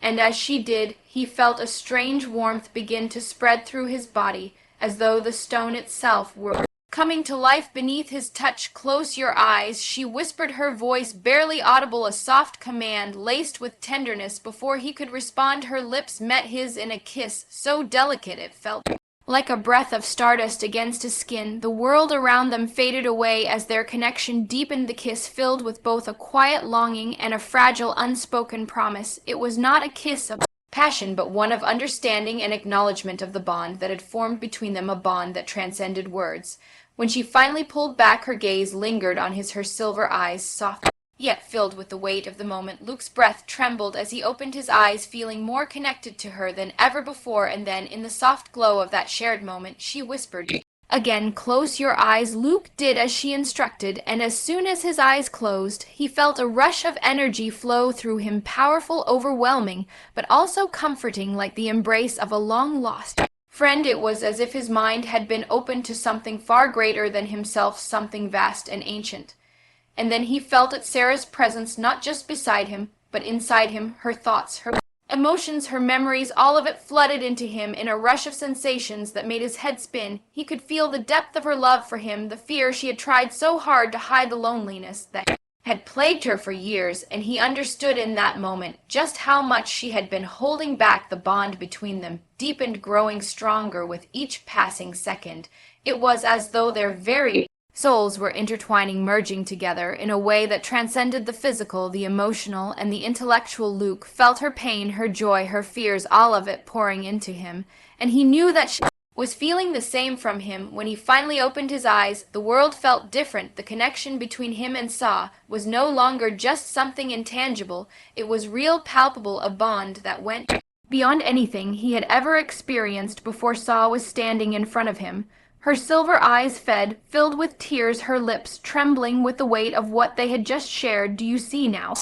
and as she did, he felt a strange warmth begin to spread through his body, as though the stone itself were coming to life beneath his touch. Close your eyes, she whispered, her voice barely audible, a soft command laced with tenderness. Before he could respond, her lips met his in a kiss so delicate it felt like a breath of stardust against his skin. The world around them faded away as their connection deepened, the kiss filled with both a quiet longing and a fragile unspoken promise. It was not a kiss of passion, but one of understanding and acknowledgement of the bond that had formed between them, a bond that transcended words. When she finally pulled back, her gaze lingered on his, her silver eyes, soft yet filled with the weight of the moment. Luke's breath trembled as he opened his eyes, feeling more connected to her than ever before. And then, in the soft glow of that shared moment, she whispered again, close your eyes. Luke did as she instructed, and as soon as his eyes closed, he felt a rush of energy flow through him, powerful, overwhelming, but also comforting, like the embrace of a long-lost friend. It was as if his mind had been opened to something far greater than himself, something vast and ancient. And then he felt at Sarah's presence, not just beside him, but inside him, her thoughts, her emotions, her memories, all of it flooded into him in a rush of sensations that made his head spin. He could feel the depth of her love for him, the fear she had tried so hard to hide, the loneliness that had plagued her for years, and he understood in that moment just how much she had been holding back. The bond between them deepened, growing stronger with each passing second. It was as though their very souls were intertwining, merging together in a way that transcended the physical, the emotional, and the intellectual. Luke felt her pain, her joy, her fears, all of it pouring into him, and he knew that she was feeling the same from him. When he finally opened his eyes, the world felt different. The connection between him and Saw was no longer just something intangible. It was real, palpable, a bond that went beyond anything he had ever experienced before. Saw was standing in front of him. Her silver eyes filled with tears, her lips trembling with the weight of what they had just shared. "Do you see now?"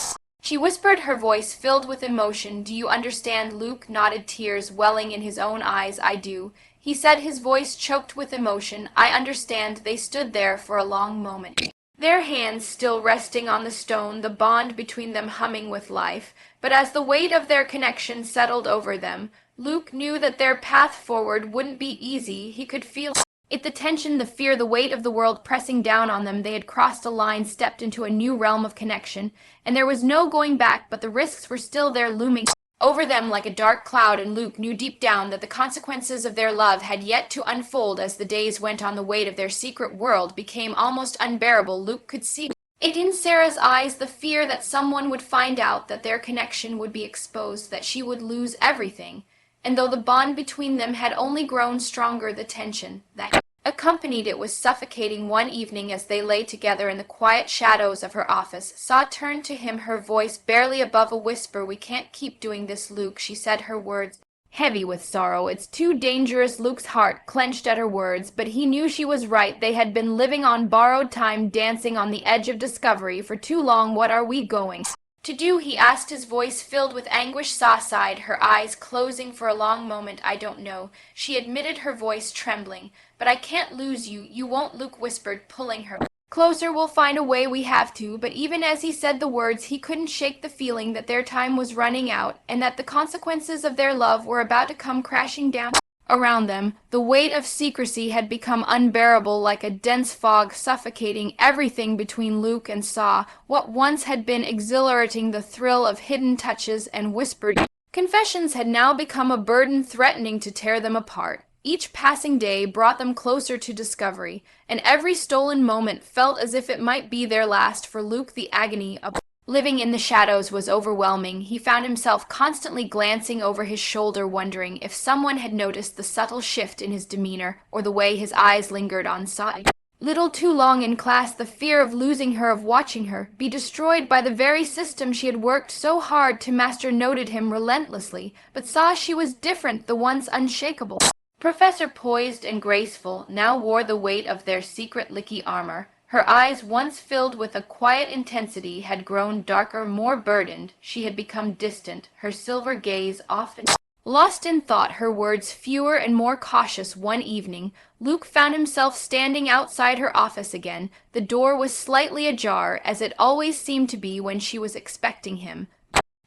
she whispered, her voice filled with emotion. "Do you understand?" Luke nodded, tears welling in his own eyes. "I do," he said, his voice choked with emotion. "I understand." They stood there for a long moment, their hands still resting on the stone, the bond between them humming with life. But as the weight of their connection settled over them, Luke knew that their path forward wouldn't be easy. He could feel it, the tension, the fear, the weight of the world pressing down on them. They had crossed a line, stepped into a new realm of connection, and there was no going back, but the risks were still there, looming over them like a dark cloud, and Luke knew deep down that the consequences of their love had yet to unfold. As the days went on, the weight of their secret world became almost unbearable. Luke could see it in Sarah's eyes, the fear that someone would find out, that their connection would be exposed, that she would lose everything. And though the bond between them had only grown stronger, the tension that accompanied it was suffocating. One evening, as they lay together in the quiet shadows of her office, Saw turned to him, her voice barely above a whisper. "We can't keep doing this, Luke," she said, her words heavy with sorrow. "It's too dangerous." Luke's heart clenched at her words, but he knew she was right. They had been living on borrowed time, dancing on the edge of discovery for too long. "What are we going to do?" he asked, his voice filled with anguish. Saw sighed, her eyes closing for a long moment. "I don't know," she admitted, her voice trembling. "But I can't lose you. You won't," Luke whispered, pulling her closer. "We'll find a way. We have to." But even as he said the words, he couldn't shake the feeling that their time was running out, and that the consequences of their love were about to come crashing down around them. The weight of secrecy had become unbearable, like a dense fog suffocating everything between Luke and Saw. What once had been exhilarating, the thrill of hidden touches and whispered confessions, had now become a burden threatening to tear them apart. Each passing day brought them closer to discovery, and every stolen moment felt as if it might be their last. For Luke, the agony of living in the shadows was overwhelming. He found himself constantly glancing over his shoulder, wondering if someone had noticed the subtle shift in his demeanor, or the way his eyes lingered on Saw. Little too long in class, the fear of losing her, of watching her be destroyed by the very system she had worked so hard to master, noted him relentlessly. But Saw, she was different. The once unshakable professor, poised and graceful, now wore the weight of their secret licky armor. Her eyes, once filled with a quiet intensity, had grown darker, more burdened. She had become distant, her silver gaze often lost in thought, her words fewer and more cautious. One evening, Luke found himself standing outside her office again. The door was slightly ajar, as it always seemed to be when she was expecting him.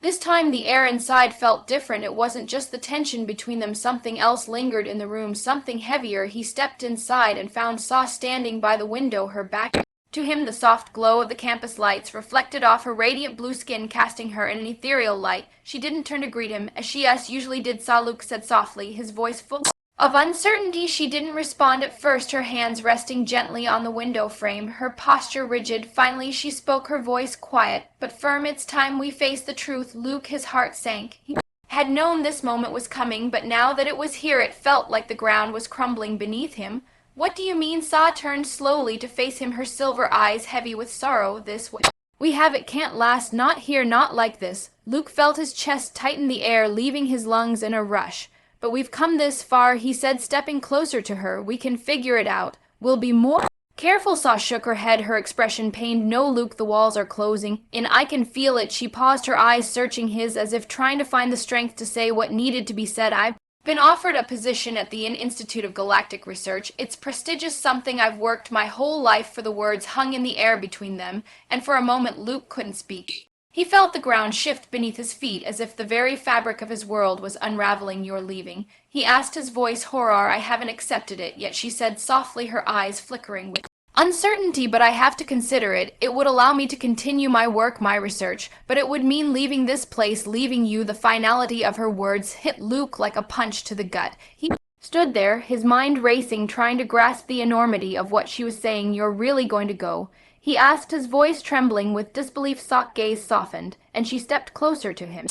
This time the air inside felt different. It wasn't just the tension between them. Something else lingered in the room, something heavier. He stepped inside and found Saw standing by the window, her back to him. The soft glow of the campus lights reflected off her radiant blue skin, casting her in an ethereal light. She didn't turn to greet him, as she usually did. "Saw," Luke said softly, his voice full of uncertainty. She didn't respond at first, her hands resting gently on the window frame, her posture rigid. Finally she spoke, her voice quiet but firm. "It's time we face the truth." Luke, his heart sank. He had known this moment was coming, but now that it was here, it felt like the ground was crumbling beneath him. "What do you mean?" Saw turned slowly to face him, her silver eyes heavy with sorrow. "This way we have it can't last. Not here, not like this." Luke felt his chest tighten, the air leaving his lungs in a rush. "But we've come this far," he said, stepping closer to her. "We can figure it out. We'll be more careful." Saw shook her head, her expression pained. "No, Luke, the walls are closing in. I can feel it." She paused, her eyes searching his, as if trying to find the strength to say what needed to be said. "I've been offered a position at the Institute of Galactic Research. It's prestigious, something I've worked my whole life for." The words hung in the air between them, and for a moment Luke couldn't speak. He felt the ground shift beneath his feet, as if the very fabric of his world was unraveling. "You're leaving?" he asked, his voice horror. "I haven't accepted it yet," she said softly, her eyes flickering with uncertainty. "But I have to consider it. It would allow me to continue my work, my research. But it would mean leaving this place, leaving you." The finality of her words hit Luke like a punch to the gut. He stood there, his mind racing, trying to grasp the enormity of what she was saying. "You're really going to go?" he asked, his voice trembling with disbelief. Saw gaze softened, and she stepped closer to him,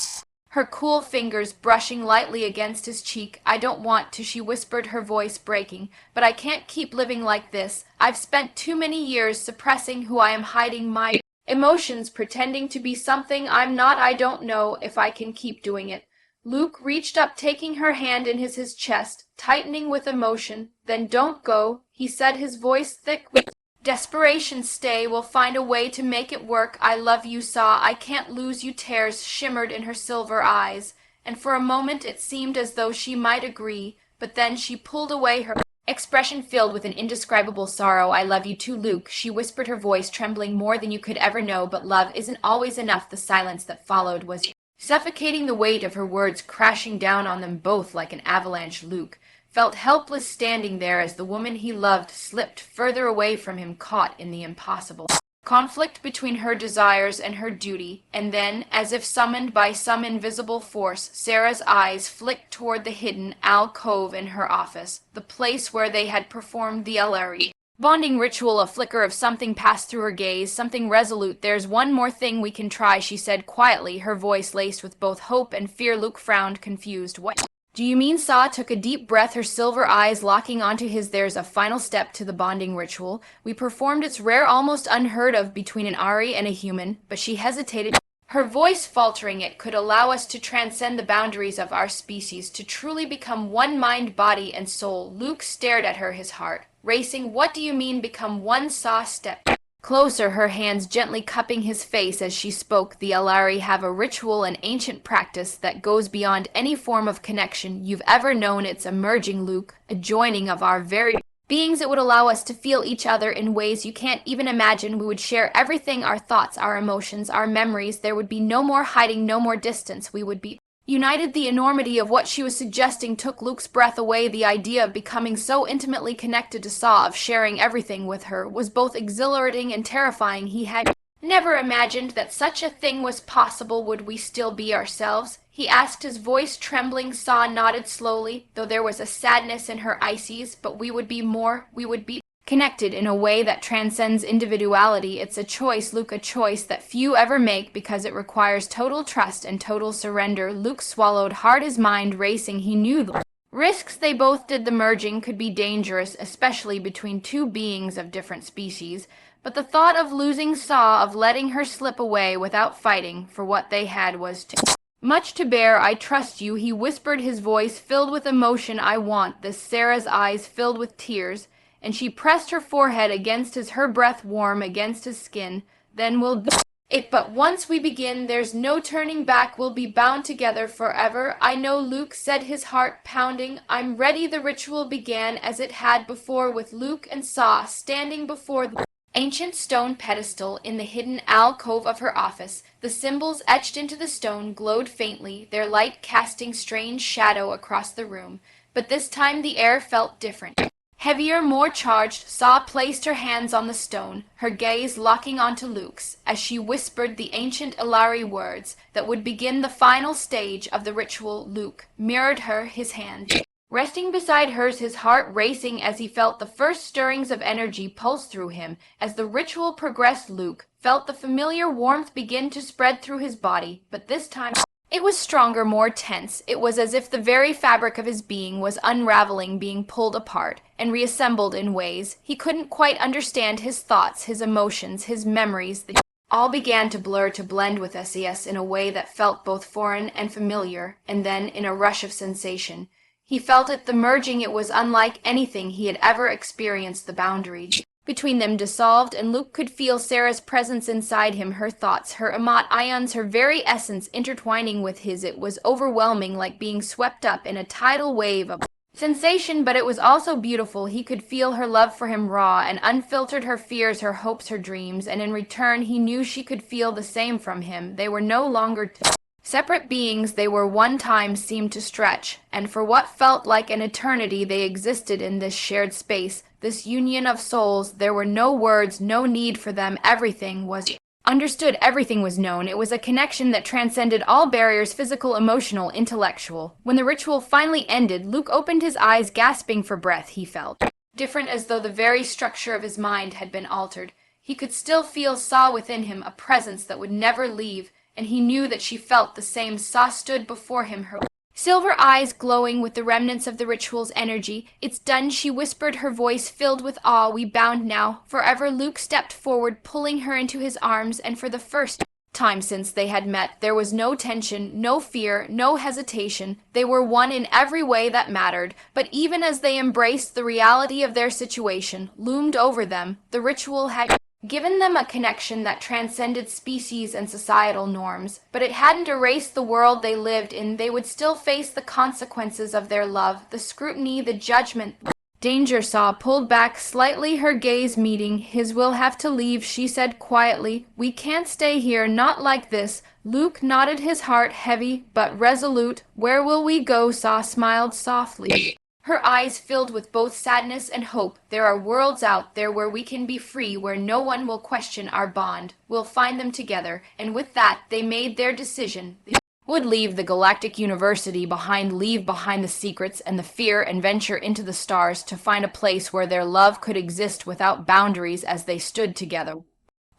her cool fingers brushing lightly against his cheek. "I don't want to," she whispered, her voice breaking, "but I can't keep living like this. I've spent too many years suppressing who I am, hiding my emotions, pretending to be something I'm not. I don't know if I can keep doing it." Luke reached up, taking her hand in his chest, tightening with emotion. "Then don't go," he said, his voice thick with desperation. "Stay. We'll find a way to make it work. I love you, Saw. I can't lose you." Tears shimmered in her silver eyes, and for a moment it seemed as though she might agree, but then she pulled away, her expression filled with an indescribable sorrow. "I love you too, Luke," she whispered, her voice trembling more than you could ever know, "but love isn't always enough." The silence that followed was suffocating, the weight of her words crashing down on them both like an avalanche. Luke felt helpless, standing there as the woman he loved slipped further away from him, caught in the impossible conflict between her desires and her duty. And then, as if summoned by some invisible force, Sarah's eyes flicked toward the hidden alcove in her office, the place where they had performed the Alari bonding ritual. A flicker of something passed through her gaze, something resolute. "There's one more thing we can try," she said quietly, her voice laced with both hope and fear. Luke frowned, confused. "What do you mean?" Saw took a deep breath, her silver eyes locking onto his. "There's a final step to the bonding ritual. We performed. It's rare, almost unheard of between an Ari and a human." But she hesitated, her voice faltering. "It could allow us to transcend the boundaries of our species, to truly become one, mind, body, and soul." Luke stared at her, his heart racing. "What do you mean, become one?" Saw stepped closer, her hands gently cupping his face as she spoke. "The Alari have a ritual, an ancient practice that goes beyond any form of connection you've ever known. It's a merging, Luke, a joining of our very beings. It would allow us to feel each other in ways you can't even imagine. We would share everything, our thoughts, our emotions, our memories. There would be no more hiding, no more distance. We would be united." The enormity of what she was suggesting took Luke's breath away. The idea of becoming so intimately connected to Saw, of sharing everything with her, was both exhilarating and terrifying. He had never imagined that such a thing was possible. "Would we still be ourselves?" he asked, his voice trembling. Saw nodded slowly, though there was a sadness in her eyes. "But we would be more. We would be connected in a way that transcends individuality. It's a choice, Luke, a choice that few ever make because it requires total trust and total surrender." Luke swallowed hard, his mind racing. He knew the risks they both did. The merging could be dangerous, especially between two beings of different species. But the thought of losing Saw, of letting her slip away without fighting for what they had, was too much to bear. "I trust you," he whispered, his voice filled with emotion. "I want this." Sarah's eyes filled with tears, and she pressed her forehead against his, her breath warm against his skin. "Then we'll do it. But once we begin, there's no turning back. We'll be bound together forever." "I know," Luke said, his heart pounding. "I'm ready." The ritual began as it had before, with Luke and Saw standing before the ancient stone pedestal in the hidden alcove of her office. The symbols etched into the stone glowed faintly, their light casting strange shadow across the room. But this time the air felt different. Heavier, more charged. Saw placed her hands on the stone, her gaze locking onto Luke's, as she whispered the ancient Alari words that would begin the final stage of the ritual. Luke mirrored her, his hand resting beside hers, his heart racing as he felt the first stirrings of energy pulse through him. As the ritual progressed, Luke felt the familiar warmth begin to spread through his body, but this time it was stronger, more tense. It was as if the very fabric of his being was unraveling, being pulled apart and reassembled in ways he couldn't quite understand. His thoughts, his emotions, his memories, they all began to blur, to blend with SES in a way that felt both foreign and familiar. And then, in a rush of sensation, he felt it, the merging. It was unlike anything he had ever experienced. The boundary between them dissolved, and Luke could feel Sarah's presence inside him, her thoughts, her ions, her very essence intertwining with his. It was overwhelming, like being swept up in a tidal wave of sensation, but it was also beautiful. He could feel her love for him, raw and unfiltered, her fears, her hopes, her dreams, and in return he knew she could feel the same from him. They were no longer separate beings, they were one. Time seemed to stretch, and for what felt like an eternity they existed in this shared space, this union of souls. There were no words, no need for them. Everything was understood, everything was known. It was a connection that transcended all barriers, physical, emotional, intellectual. When the ritual finally ended, Luke opened his eyes, gasping for breath. He felt different, as though the very structure of his mind had been altered. He could still feel Saw within him, a presence that would never leave, and he knew that she felt the same. Saw stood before him, her silver eyes glowing with the remnants of the ritual's energy. "It's done," she whispered, her voice filled with awe. "We bound now, forever." Luke stepped forward, pulling her into his arms, and for the first time since they had met, there was no tension, no fear, no hesitation. They were one in every way that mattered. But even as they embraced, the reality of their situation loomed over them. The ritual had given them a connection that transcended species and societal norms, but it hadn't erased the world they lived in. They would still face the consequences of their love, the scrutiny, the judgment. Danger Saw pulled back slightly, her gaze meeting his. "We'll have to leave," she said quietly. "We can't stay here, not like this." Luke nodded, his heart heavy but resolute. "Where will we go?" Saw smiled softly, her eyes filled with both sadness and hope. "There are worlds out there where we can be free, where no one will question our bond. We'll find them together." And with that, they made their decision. They would leave the Galactic University behind, leave behind the secrets and the fear, and venture into the stars to find a place where their love could exist without boundaries. As they stood together,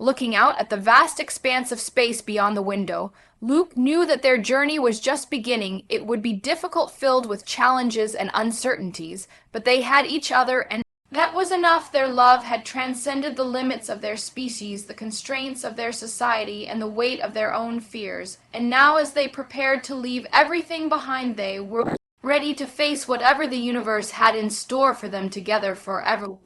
looking out at the vast expanse of space beyond the window, Luke knew that their journey was just beginning. It would be difficult, filled with challenges and uncertainties, but they had each other, and that was enough. Their love had transcended the limits of their species, the constraints of their society, and the weight of their own fears. And now, as they prepared to leave everything behind, they were ready to face whatever the universe had in store for them together forever.